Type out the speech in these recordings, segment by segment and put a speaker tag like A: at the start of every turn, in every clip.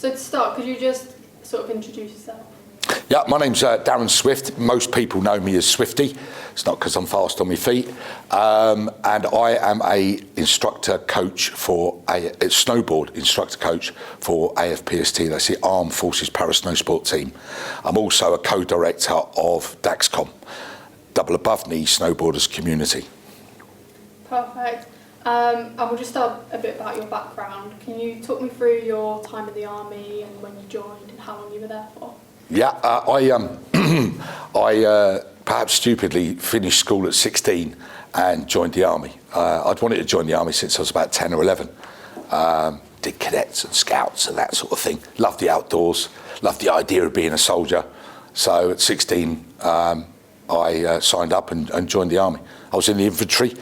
A: So to start, could you just sort of introduce yourself?
B: Yeah, my name's Darren Swift. Most people know me as Swifty. It's not because I'm fast on my feet. And I am a instructor coach for a snowboard instructor coach for AFPST. That's the Armed Forces Para Snowsport team. I'm also a co-director of DAXCOM, Double Above Knee Snowboarders Community.
A: Perfect. And we'll just start a bit about your background. Can you talk me through your time in the army and when you joined and how long you were there for?
B: Yeah, I perhaps stupidly finished school at 16 and joined the army. I'd wanted to join the army since I was about 10 or 11. Did cadets and scouts and that sort of thing. Loved the outdoors, loved the idea of being a soldier. So at 16, I signed up and joined the army. I was in the infantry.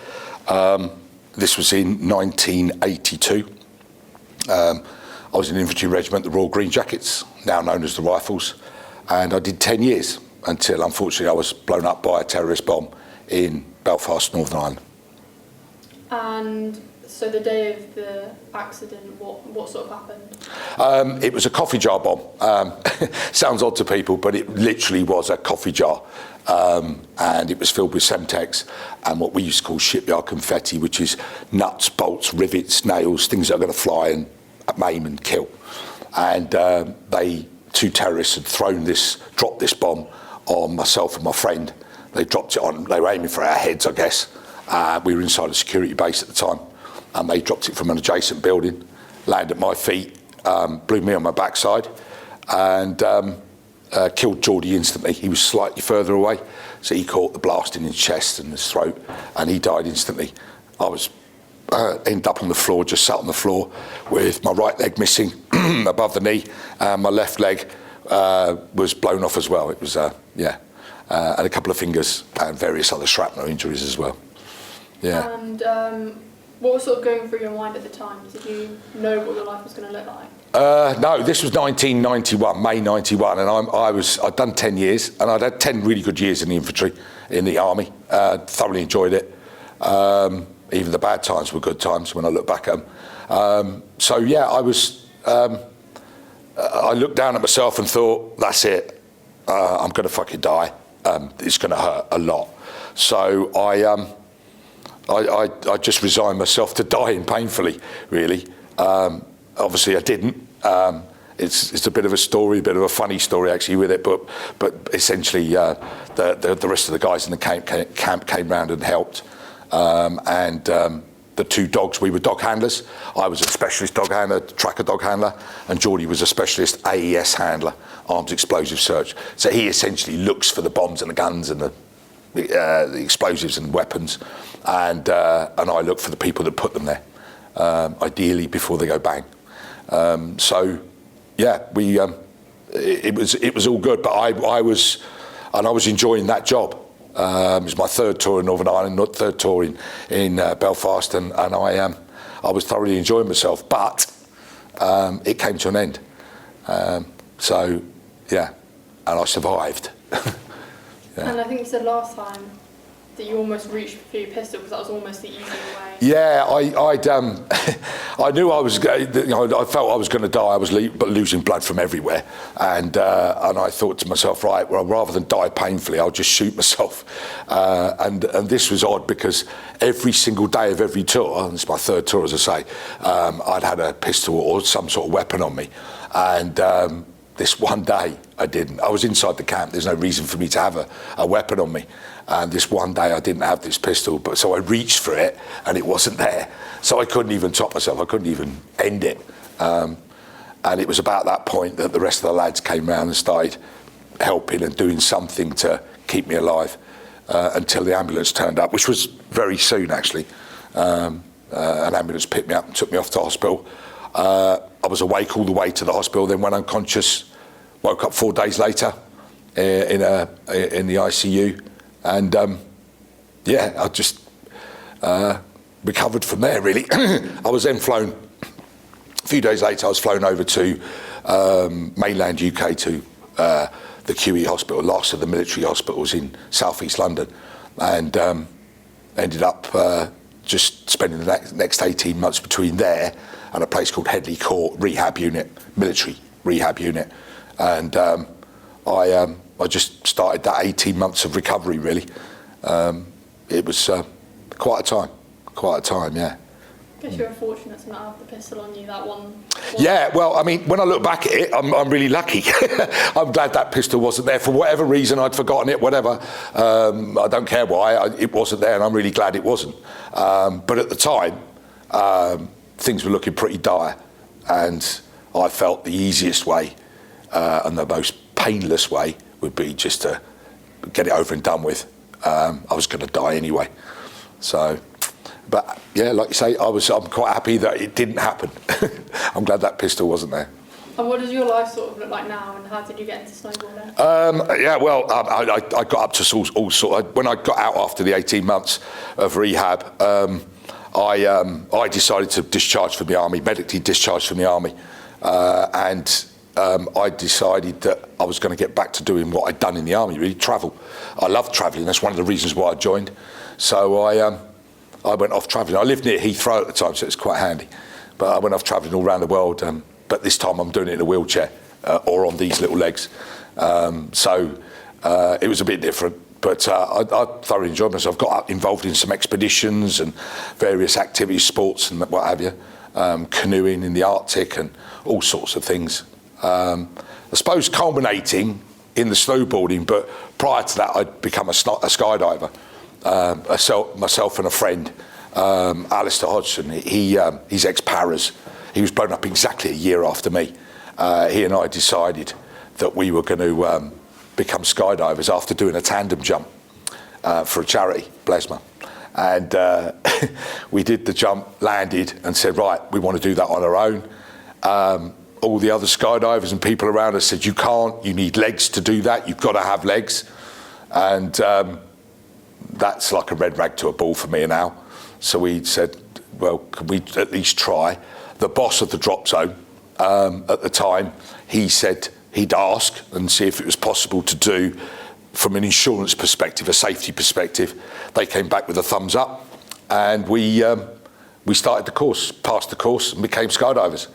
B: This was in 1982. I was in the infantry regiment, the Royal Green Jackets, now known as the Rifles. And I did 10 years until, unfortunately, I was blown up by a terrorist bomb in Belfast, Northern Ireland.
A: And so the day of the accident, what sort of happened?
B: It was a coffee jar bomb. Sounds odd to people, but it literally was a coffee jar. And it was filled with Semtex and what we used to call shipyard confetti, which is nuts, bolts, rivets, nails, things that are going to fly and maim and kill. And two terrorists had dropped this bomb on myself and my friend. They dropped it on, they were aiming for our heads, I guess. We were inside a security base at the time, and they dropped it from an adjacent building, landed at my feet, blew me on my backside, and killed Geordie instantly. He was slightly further away, so he caught the blast in his chest and his throat, and he died instantly. I was ended up on the floor, just sat on the floor with my right leg missing above the knee, and my left leg was blown off as well. It was, and a couple of fingers and various other shrapnel injuries as well. Yeah. And
A: what was sort of going through your mind at the time? Did you know what your life was going to look like?
B: No, this was 1991, May 91, and I'd done 10 years, and I'd had 10 really good years in the infantry, in the army. Thoroughly enjoyed it. Even the bad times were good times when I look back at them. So yeah, I looked down at myself and thought, that's it. I'm going to fucking die. It's going to hurt a lot. So I just resigned myself to dying painfully, really. Obviously I didn't. It's a bit of a story, a bit of a funny story actually with it, but essentially the rest of the guys in the camp came round and helped. The two dogs, we were dog handlers. I was a specialist dog handler, tracker dog handler, and Geordie was a specialist AES handler, arms explosive search. So he essentially looks for the bombs and the guns and the explosives and weapons, and I look for the people that put them there, ideally before they go bang. So yeah, it was all good, but I was enjoying that job. It was my third tour in Northern Ireland, not third tour in Belfast, and I was thoroughly enjoying myself. But it came to an end. So yeah, and I survived.
A: Yeah. And I think you said last time that you almost reached for your pistol because that was almost the easier way.
B: Yeah, I knew I was. I felt I was going to die. I was losing blood from everywhere, and I thought to myself, right, well, rather than die painfully, I'll just shoot myself. And this was odd because every single day of every tour, and it's my third tour, as I say, I'd had a pistol or some sort of weapon on me, and this one day I didn't. I was inside the camp. There's no reason for me to have a weapon on me. And this one day I didn't have this pistol, but so I reached for it and it wasn't there. So I couldn't even top myself. I couldn't even end it. And it was about that point that the rest of the lads came round and started helping and doing something to keep me alive until the ambulance turned up, which was very soon actually. An ambulance picked me up and took me off to hospital. I was awake all the way to the hospital, then went unconscious, woke up 4 days later in the ICU. And I just recovered from there, really. I was then flown, a few days later, I was flown over to mainland UK to the QE hospital, last of the military hospitals in southeast London, and ended up just spending the next 18 months between there and a place called Headley Court Rehab Unit, military rehab unit, and I just started that 18 months of recovery. Really, it was quite a time, yeah.
A: I guess you're fortunate to not have the pistol on you, that one.
B: Yeah, well, I mean, when I look back at it, I'm really lucky. I'm glad that pistol wasn't there. For whatever reason, I'd forgotten it, whatever. I don't care why, it wasn't there, and I'm really glad it wasn't. But at the time, things were looking pretty dire, and I felt the easiest way and the most painless way would be just to get it over and done with. I was going to die anyway. So... But yeah, like you say, I'm quite happy that it didn't happen. I'm glad that pistol wasn't there.
A: And what does your life sort of look like now, and how did you get into snowboarding?
B: Yeah, well, I got up to all sort. When I got out after the 18 months of rehab, I decided to discharge from the army, medically discharged from the army, and I decided that I was going to get back to doing what I'd done in the army, really travel. I love travelling. That's one of the reasons why I joined. So I went off travelling. I lived near Heathrow at the time, so it's quite handy. But I went off travelling all around the world. But this time I'm doing it in a wheelchair or on these little legs. So it was a bit different. But I thoroughly enjoyed myself. Got involved in some expeditions and various activities, sports and what have you. Canoeing in the Arctic and all sorts of things. I suppose culminating in the snowboarding, but prior to that I'd become a skydiver. Myself and a friend, Alistair Hodgson, he's ex-Paras. He was blown up exactly a year after me. He and I decided that we were going to become skydivers after doing a tandem jump for a charity, Blesma. And we did the jump, landed, and said, right, we want to do that on our own. All the other skydivers and people around us said, you can't, you need legs to do that, you've got to have legs. And that's like a red rag to a bull for me now. So we said, well, can we at least try? The boss of the drop zone at the time, he said he'd ask and see if it was possible to do from an insurance perspective, a safety perspective. They came back with a thumbs up, and we started the course, passed the course, and became skydivers.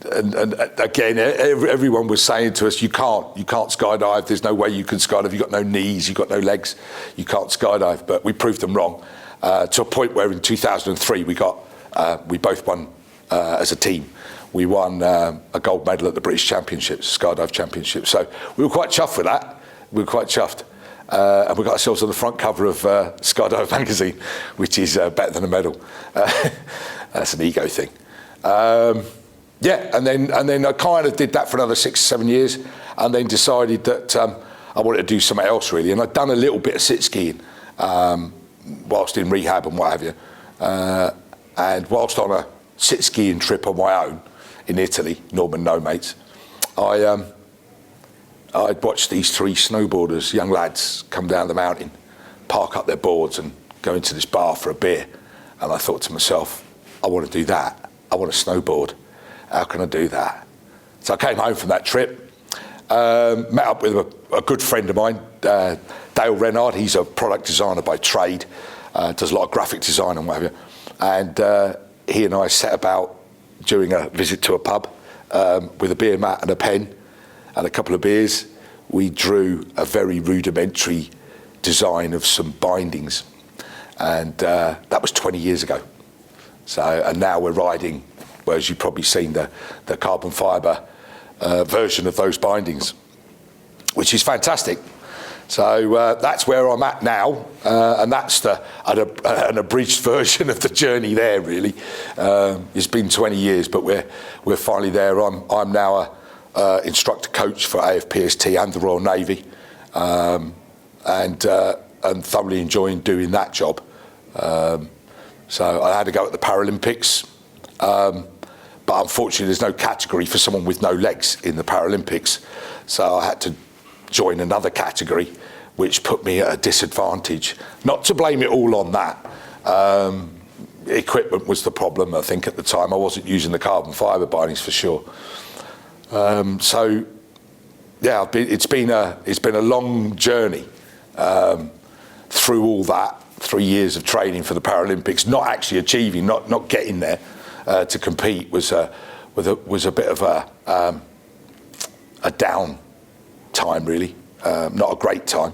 B: And again, everyone was saying to us, you can't skydive, there's no way you can skydive, you've got no knees, you've got no legs, you can't skydive. But we proved them wrong, to a point where in 2003 we both won as a team. We won a gold medal at the British Championships, Skydive Championships. So we were quite chuffed with that, and we got ourselves on the front cover of Skydive magazine, which is better than a medal. That's an ego thing. Yeah, and then I kind of did that for another 6 or 7 years, and then decided that I wanted to do something else really. And I'd done a little bit of sit skiing whilst in rehab and what have you. And whilst on a sit skiing trip on my own in Italy, Norman No Mates, I'd watched these 3 snowboarders, young lads, come down the mountain, park up their boards and go into this bar for a beer. And I thought to myself, I want to do that. I want to snowboard. How can I do that? So I came home from that trip, met up with a good friend of mine, Dale Renard. He's a product designer by trade, does a lot of graphic design and what have you. And he and I set about during a visit to a pub with a beer mat and a pen and a couple of beers. We drew a very rudimentary design of some bindings. And that was 20 years ago. So, and now we're riding, well, as you've probably seen, the carbon fibre version of those bindings, which is fantastic. So that's where I'm at now, and that's an abridged version of the journey there, really. It's been 20 years, but we're finally there. I'm now a instructor coach for AFPST and the Royal Navy, and thoroughly enjoying doing that job. So I had to go at the Paralympics, but unfortunately there's no category for someone with no legs in the Paralympics. So I had to join another category, which put me at a disadvantage. Not to blame it all on that. Equipment was the problem, I think, at the time. I wasn't using the carbon fibre bindings for sure. So yeah, it's been a long journey through all that. 3 years of training for the Paralympics, not actually achieving, not getting there to compete was was a bit of a down time, really. Not a great time,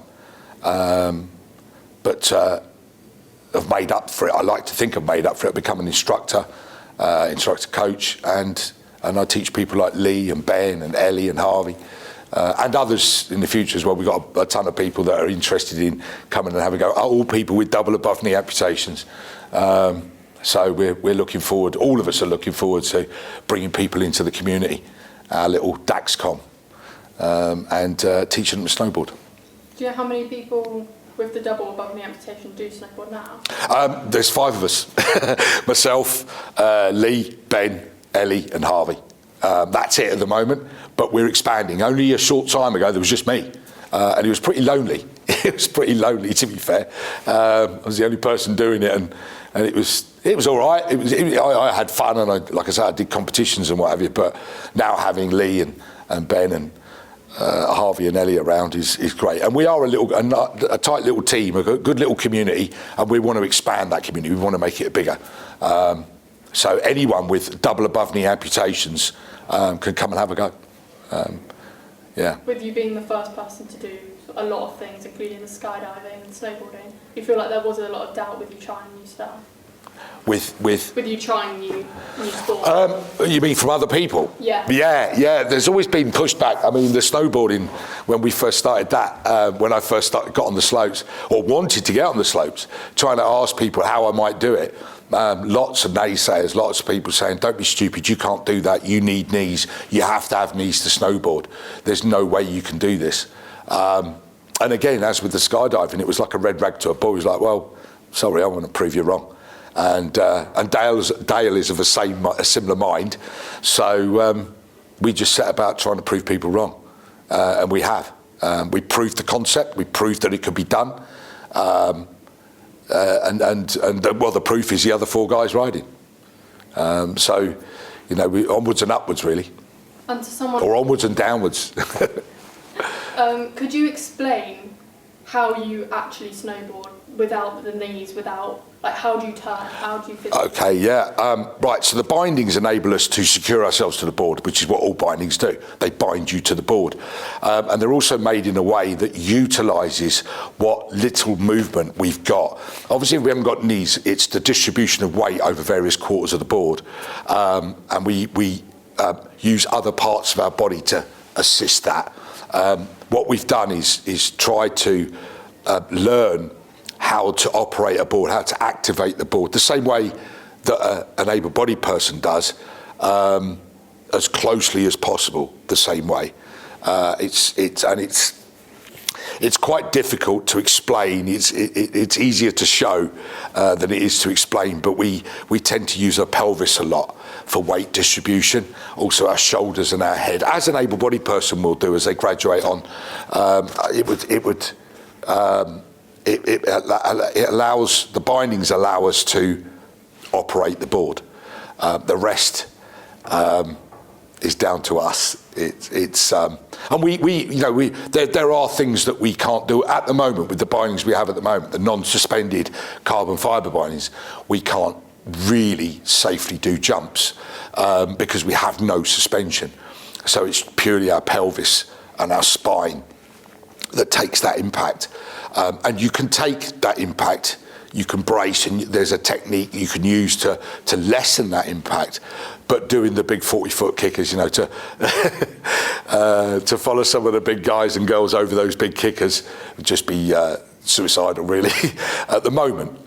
B: but I've made up for it. I like to think I've made up for it. I've become an instructor coach, and I teach people like Lee and Ben and Ellie and Harvey. And others in the future as well. We've got a ton of people that are interested in coming and having a go. All people with double above knee amputations. So we're looking forward, all of us are looking forward to bringing people into the community, our little DAXCOM, and teaching them to snowboard.
A: Do you know how many people with the double above knee amputation do snowboard now?
B: There's 5 of us. Myself, Lee, Ben, Ellie and Harvey. That's it at the moment, but we're expanding. Only a short time ago, there was just me, and it was pretty lonely. It was pretty lonely, to be fair. I was the only person doing it, and it was all right. I had fun, and like I said, I did competitions and what have you. But now having Lee and Ben and Harvey and Ellie around is great. And we are a tight little team, a good little community, and we want to expand that community. We want to make it bigger. So anyone with double above knee amputations can come and have a go. Yeah. With
A: you being the first person to do a lot of things, including the skydiving and snowboarding, you feel like there was a lot of doubt with you trying new stuff?
B: With
A: you trying new sport?
B: You mean from other people?
A: Yeah.
B: Yeah. There's always been pushback. I mean, the snowboarding, when we first started that, when I first got on the slopes, or wanted to get on the slopes, trying to ask people how I might do it. Lots of naysayers, lots of people saying, don't be stupid, you can't do that, you need knees, you have to have knees to snowboard. There's no way you can do this. And again, as with the skydiving, it was like a red rag to a bull. He was like, well, sorry, I want to prove you wrong. And Dale is of a similar mind. So we just set about trying to prove people wrong. And we have. We proved the concept, we proved that it could be done. The proof is the other 4 guys riding. So, we onwards and upwards, really.
A: And to someone,
B: or onwards and downwards.
A: Could you explain how you actually snowboard without the knees, how do you turn, how do you fit?
B: Okay, yeah. Right, so the bindings enable us to secure ourselves to the board, which is what all bindings do. They bind you to the board. And they're also made in a way that utilises what little movement we've got. Obviously, if we haven't got knees, it's the distribution of weight over various quarters of the board. And we use other parts of our body to assist that. What we've done is try to learn how to operate a board, how to activate the board, the same way that an able-bodied person does, as closely as possible, the same way. It's quite difficult to explain. It's easier to show than it is to explain, but we tend to use our pelvis a lot for weight distribution, also our shoulders and our head, as an able-bodied person will do as they graduate on. It allows, the bindings allow us to operate the board. The rest is down to us. And there are things that we can't do at the moment with the bindings we have at the moment, the non-suspended carbon fibre bindings. We can't really safely do jumps because we have no suspension. So it's purely our pelvis and our spine that takes that impact. And you can take that impact, you can brace, and there's a technique you can use to lessen that impact. But doing the big 40-foot kickers, to follow some of the big guys and girls over those big kickers would just be suicidal, really, at the moment.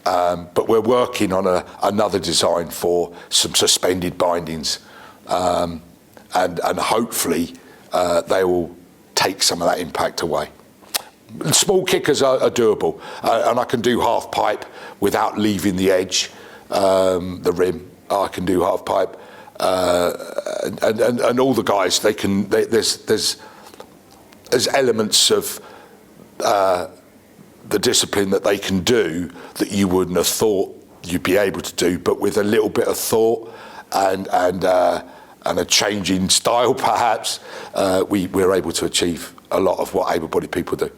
B: But we're working on another design for some suspended bindings, and hopefully they will take some of that impact away. Small kickers are doable, and I can do half pipe without leaving the edge, the rim. I can do half pipe, and all the guys there's elements of the discipline that they can do that you wouldn't have thought you'd be able to do, but with a little bit of thought and a change in style, perhaps, we're able to achieve a lot of what able-bodied people do.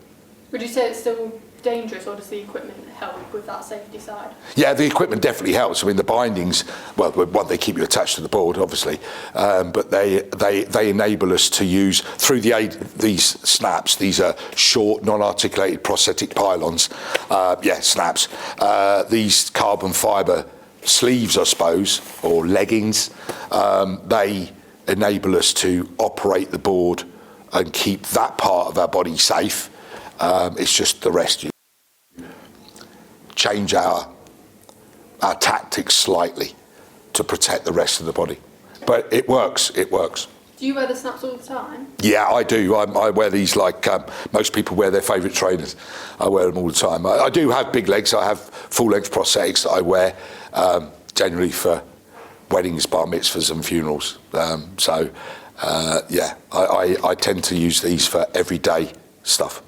A: Would you say it's still dangerous, or does the equipment help with that safety side?
B: Yeah, the equipment definitely helps. I mean, the bindings, well, one, they keep you attached to the board, obviously, but they enable us to use, through the aid, these snaps, these are short, non-articulated prosthetic pylons, snaps, these carbon fibre sleeves, I suppose, or leggings, they enable us to operate the board and keep that part of our body safe. It's just the rest. You change our tactics slightly to protect the rest of the body. But it works.
A: Do you wear the snaps all the time?
B: Yeah, I do. I wear these like most people wear their favourite trainers. I wear them all the time. I do have big legs. I have full-length prosthetics that I wear generally for weddings, bar mitzvahs and funerals. I tend to use these for everyday stuff.